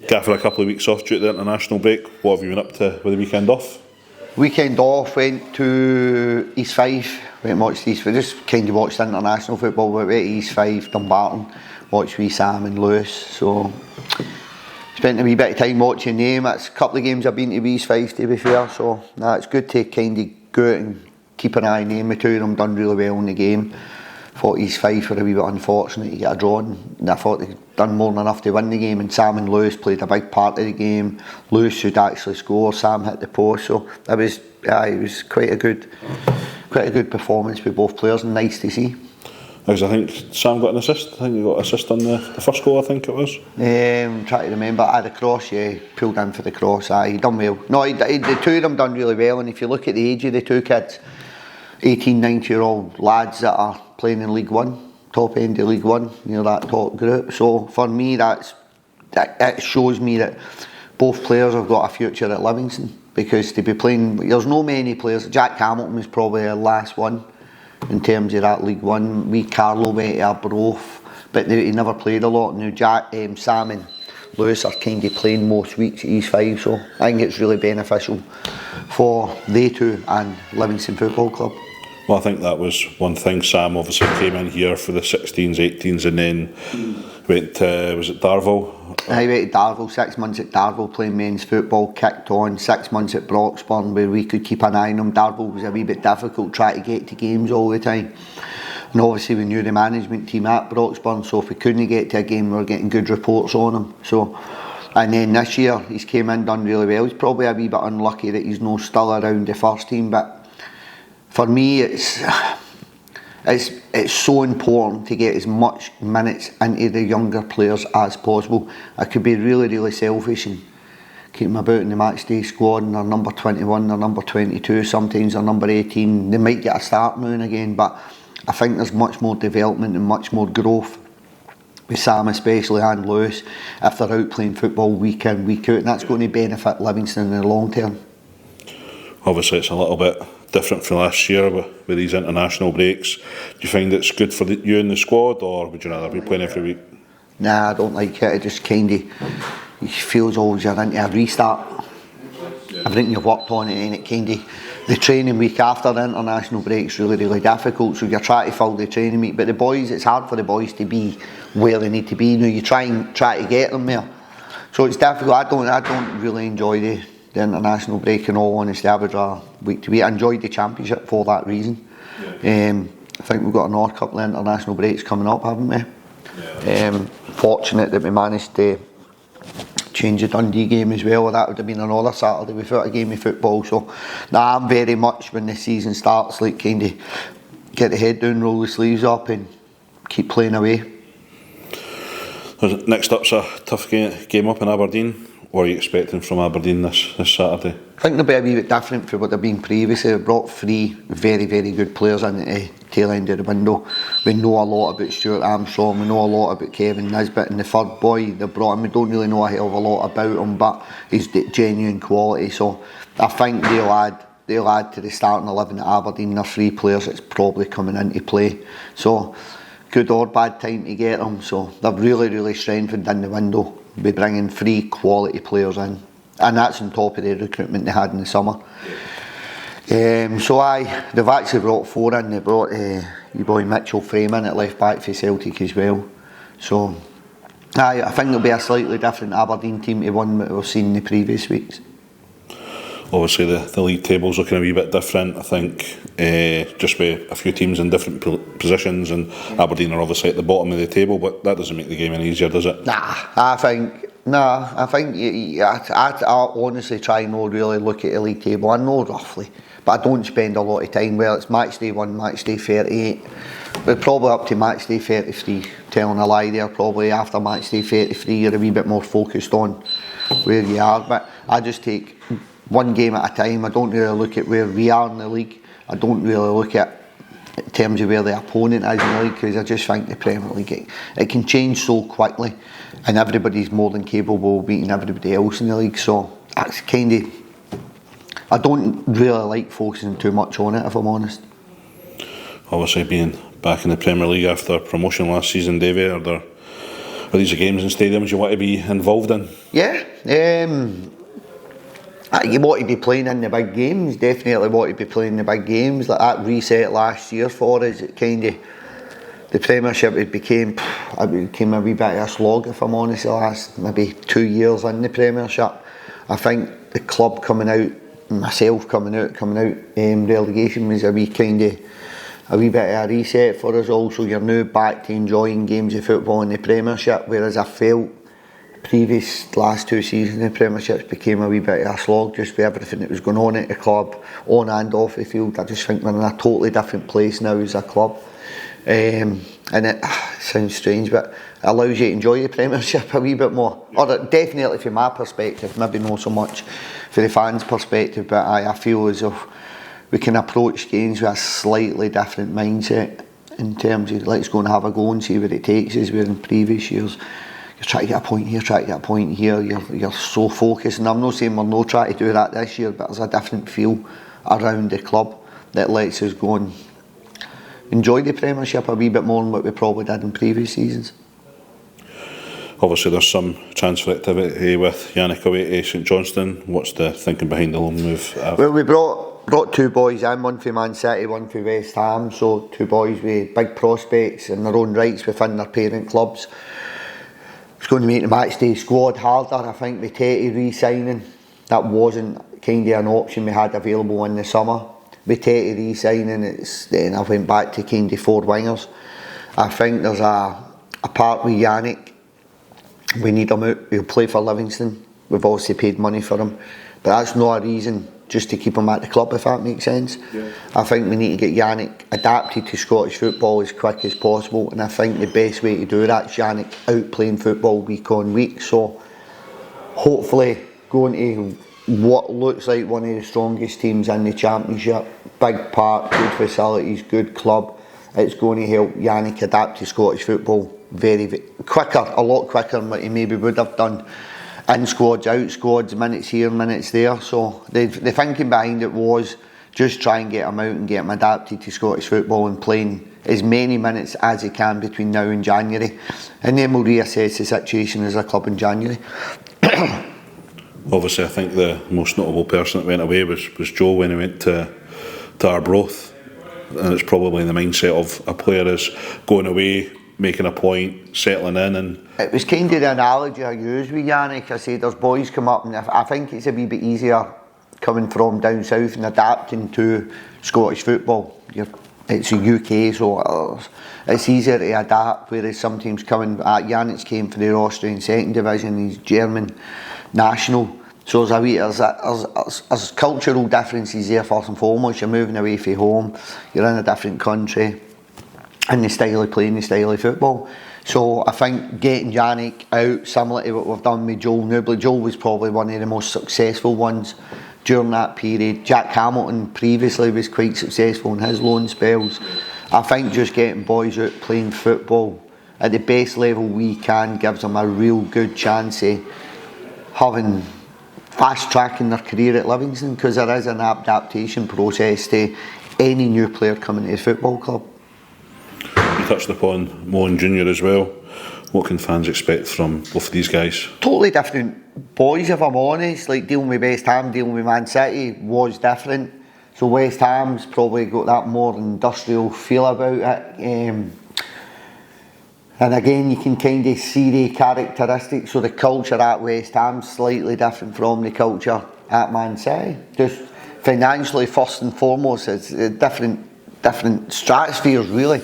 Gaffer, a couple of weeks off due to the international break. What have you been up to with the weekend off? Weekend off, went to East Fife, went and watched East Fife, just kind of watched international football, went to East Fife, Dumbarton, watched wee Sam and Lewis, so spent a wee bit of time watching them. That's a couple of games I've been to East Fife, to be fair, so it's good to kind of go out and keep an eye on them. The two of them done really well in the game. Thought East Fife were a wee bit unfortunate to get a draw, and I thought they'd done more than enough to win the game, and Sam and Lewis played a big part of the game. Lewis should actually score, Sam hit the post, so it was quite a good performance with both players, and nice to see. Because I think Sam got an assist. I think he got an assist on the first goal, I think it was. Trying to remember, the cross, pulled in for the cross, he done well. No, the two of them done really well, and if you look at the age of the two kids, 18, 19-year-old lads that are playing in League One, top end of League One, that top group. So for me, it shows me that both players have got a future at Livingston, because to be playing, there's no many players. Jack Hamilton was probably the last one in terms of that League One. Wee Carlo went to Arbroath, but he never played a lot. Now Sam and Lewis are kind of playing most weeks at East Fife, so I think it's really beneficial for they two and Livingston Football Club. Well, I think that was one thing. Sam obviously came in here for the 16s, 18s, and then went to, was it Darvel? I went to Darvel, 6 months at Darvel playing men's football, kicked on, 6 months at Broxburn where we could keep an eye on them. Darvel was a wee bit difficult trying to get to games all the time. And obviously we knew the management team at Broxburn, so if we couldn't get to a game we were getting good reports on him. So, and then this year he's came in, done really well. He's probably a wee bit unlucky that he's not still around the first team, but for me, it's so important to get as much minutes into the younger players as possible. I could be really, really selfish and keep them about in the match day squad, and they're number 21, they're number 22, sometimes they're number 18. They might get a start now and again, but I think there's much more development and much more growth with Sam especially and Lewis if they're out playing football week in, week out, and that's going to benefit Livingston in the long term. Obviously it's a little bit different from last year with these international breaks. Do you find it's good for you and the squad, or would you rather be playing every week? Nah, I don't like it. It just kind of feels always you're into a restart. Everything you've worked on it, and it kind of, the training week after the international break is really, really difficult, so you're trying to fill the training week, but the boys, it's hard for the boys to be where they need to be. You try to get them there, so it's difficult. I don't really enjoy the international break, in all honesty. I would rather week to week. I enjoyed the championship for that reason. I think we've got another couple of international breaks coming up, haven't we? Fortunate that we managed to change the Dundee game as well. That would have been another Saturday without a game of football. So I'm very much, when the season starts, like kind of get the head down, roll the sleeves up and keep playing away. Next up's a tough game up in Aberdeen. What are you expecting from Aberdeen this Saturday? I think they'll be a wee bit different from what they've been previously. They've brought 3 very, very good players into the tail end of the window. We know a lot about Stuart Armstrong, we know a lot about Kevin Nisbet, and the third boy they brought in, we don't really know a hell of a lot about him, but he's genuine quality. So I think they'll add to the starting 11 at Aberdeen. There are 3 players that's probably coming into play. So good or bad time to get them. So they've really, really strengthened in the window. Be bringing 3 quality players in, and that's on top of the recruitment they had in the summer. They've actually brought 4 in. They brought your boy Mitchell Frame in at left back for Celtic as well. So I think it'll be a slightly different Aberdeen team to one that we've seen in the previous weeks. Obviously the league table's looking a wee bit different, I think, just with a few teams in different positions, and Aberdeen are obviously at the bottom of the table, but that doesn't make the game any easier, does it? I think I honestly try and not really look at the league table. I know roughly, but I don't spend a lot of time. Well, it's match day 1, match day 38. We're probably up to match day 33, telling a lie there. Probably after match day 33 you're a wee bit more focused on where you are, but I just take one game at a time. I don't really look at where we are in the league. I don't really look at in terms of where the opponent is in the league, because I just think the Premier League, it can change so quickly, and everybody's more than capable of beating everybody else in the league. So that's kind of, I don't really like focusing too much on it, if I'm honest. Obviously being back in the Premier League after promotion last season, Davey, are there Are these the games and stadiums you want to be involved in? Yeah, you want to be playing in the big games, definitely want to be playing in the big games. Like that reset last year for us, it kind of, the Premiership, it became a wee bit of a slog, if I'm honest, the last maybe 2 years in the Premiership. I think the club coming out, myself coming out, relegation was a wee bit of a reset for us all, so you're now back to enjoying games of football in the Premiership, whereas I felt previous last 2 seasons in the Premiership became a wee bit of a slog just with everything that was going on at the club, on and off the field. I just think we're in a totally different place now as a club. And it sounds strange, but it allows you to enjoy the Premiership a wee bit more. Or definitely from my perspective, maybe not so much for the fans' perspective, but I feel as if we can approach games with a slightly different mindset in terms of let's go and have a go and see where it takes us, where in previous years you're trying to get a point here, you're so focused, and I'm not saying we're not trying to do that this year, but there's a different feel around the club that lets us go and enjoy the Premiership a wee bit more than what we probably did in previous seasons. Obviously there's some transfer activity with Yannick away to St Johnstone. What's the thinking behind the loan move? Well, we brought 2 boys in, one for Man City, one for West Ham, so 2 boys with big prospects in their own rights within their parent clubs. It's going to make the matchday squad harder. I think with Tete re-signing, that wasn't kind of an option we had available in the summer. With Tete re-signing, then I went back to kind of 4 wingers. I think there's a part with Yannick. We need him out. He'll play for Livingston. We've obviously paid money for him, but that's not a reason just to keep him at the club, if that makes sense. Yeah. I think we need to get Yannick adapted to Scottish football as quick as possible, and I think the best way to do that is Yannick out playing football week on week. So hopefully going to what looks like one of the strongest teams in the Championship, big park, good facilities, good club, it's going to help Yannick adapt to Scottish football very quicker, a lot quicker than what he maybe would have done in squads, out squads, minutes here, minutes there. So the thinking behind it was just try and get him out and get him adapted to Scottish football and playing as many minutes as he can between now and January, and then we'll reassess the situation as a club in January. Obviously I think the most notable person that went away was Joe when he went to Arbroath, and it's probably the mindset of a player is going away, making a point, settling in. And it was kind of the analogy I used with Yannick. I said there's boys come up, and I think it's a wee bit easier coming from down south and adapting to Scottish football. It's the UK, so it's easier to adapt, whereas sometimes Yannick came for the Austrian second division, he's German national, so there's cultural differences there first and foremost. You're moving away from home, you're in a different country, and the style of playing, the style of football. So I think getting Yannick out, similar to what we've done with Joel Newbley. Joel was probably one of the most successful ones during that period. Jack Hamilton previously was quite successful in his loan spells. I think just getting boys out playing football at the best level we can gives them a real good chance of having fast tracking their career at Livingston, because there is an adaptation process to any new player coming to the football club. You touched upon Mohan Jr. as well. What can fans expect from both of these guys? Totally different boys, if I'm honest. Like dealing with West Ham, dealing with Man City was different. So West Ham's probably got that more industrial feel about it. And again, you can kind of see the characteristics. So the culture at West Ham's slightly different from the culture at Man City. Just financially, first and foremost, it's different stratospheres, really.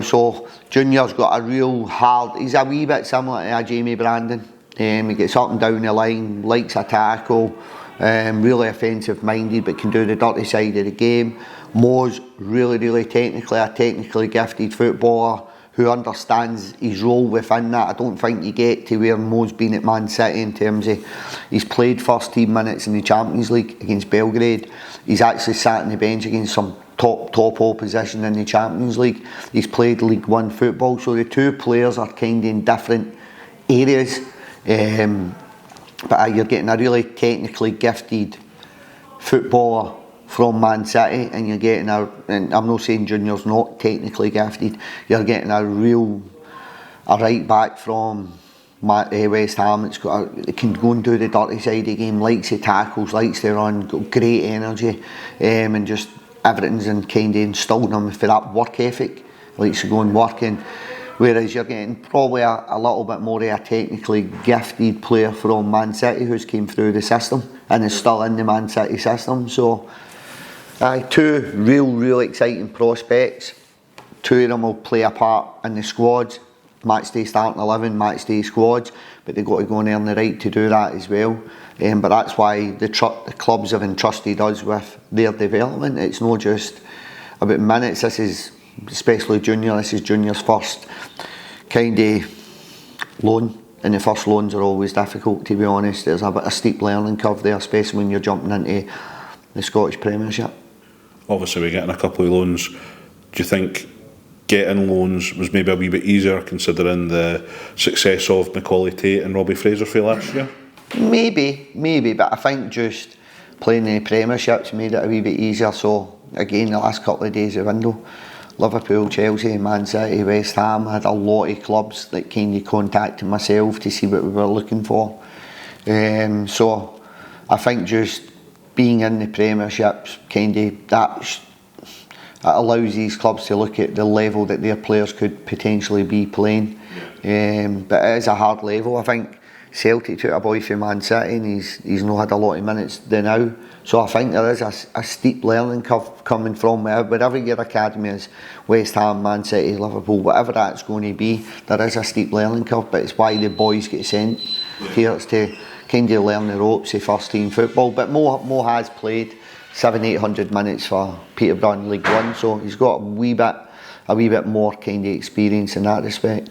So Junior's got a real hard. He's a wee bit similar to Jamie Brandon. He gets up and down the line, likes a tackle, really offensive minded, but can do the dirty side of the game. Mo's really technically gifted footballer who understands his role within that. I don't think you get to where Mo's been at Man City in terms of he's played first team minutes in the Champions League against Belgrade. He's actually sat on the bench against some top opposition in the Champions League. He's played League One football, so the two players are kind of in different areas. But you're getting a really technically gifted footballer from Man City, and you're getting and I'm not saying Junior's not technically gifted, you're getting a real a right back from West Ham. It can go and do the dirty side of the game, likes the tackles, likes the run, got great energy, and just everything's in kind of instilled in him for that work ethic. Likes to go and work, and whereas you're getting probably a little bit more of a technically gifted player from Man City who's came through the system and is still in the Man City system. So two real exciting prospects. Two of them will play a part in the squads, match day starting 11, match day squads, but they've got to go and earn the right to do that as well. But that's why the clubs have entrusted us with their development. It's not just about minutes. This is especially junior. This is junior's first kind of loan, and the first loans are always difficult, to be honest. There's a bit of steep learning curve there, especially when you're jumping into the Scottish Premiership. Obviously we're getting a couple of loans. Do you think getting loans was maybe a wee bit easier considering the success of Macaulay Tate and Robbie Fraser for last year? Maybe, but I think just playing in the Premiership's made it a wee bit easier. So again, the last couple of days of window, Liverpool, Chelsea, Man City, West Ham, had a lot of clubs that kind of contacted myself to see what we were looking for. So I think just being in the Premiership's kind of that allows these clubs to look at the level that their players could potentially be playing. But it is a hard level. I think Celtic took a boy from Man City and he's not had a lot of minutes there now. So I think there is a steep learning curve coming from wherever your academy is, West Ham, Man City, Liverpool, whatever that's going to be, there is a steep learning curve, but it's why the boys get sent here. It's to kind of learn the ropes of first team football. But Mo has played 700-800 minutes for Pittodrie in League One, so he's got a wee bit more kind of experience in that respect.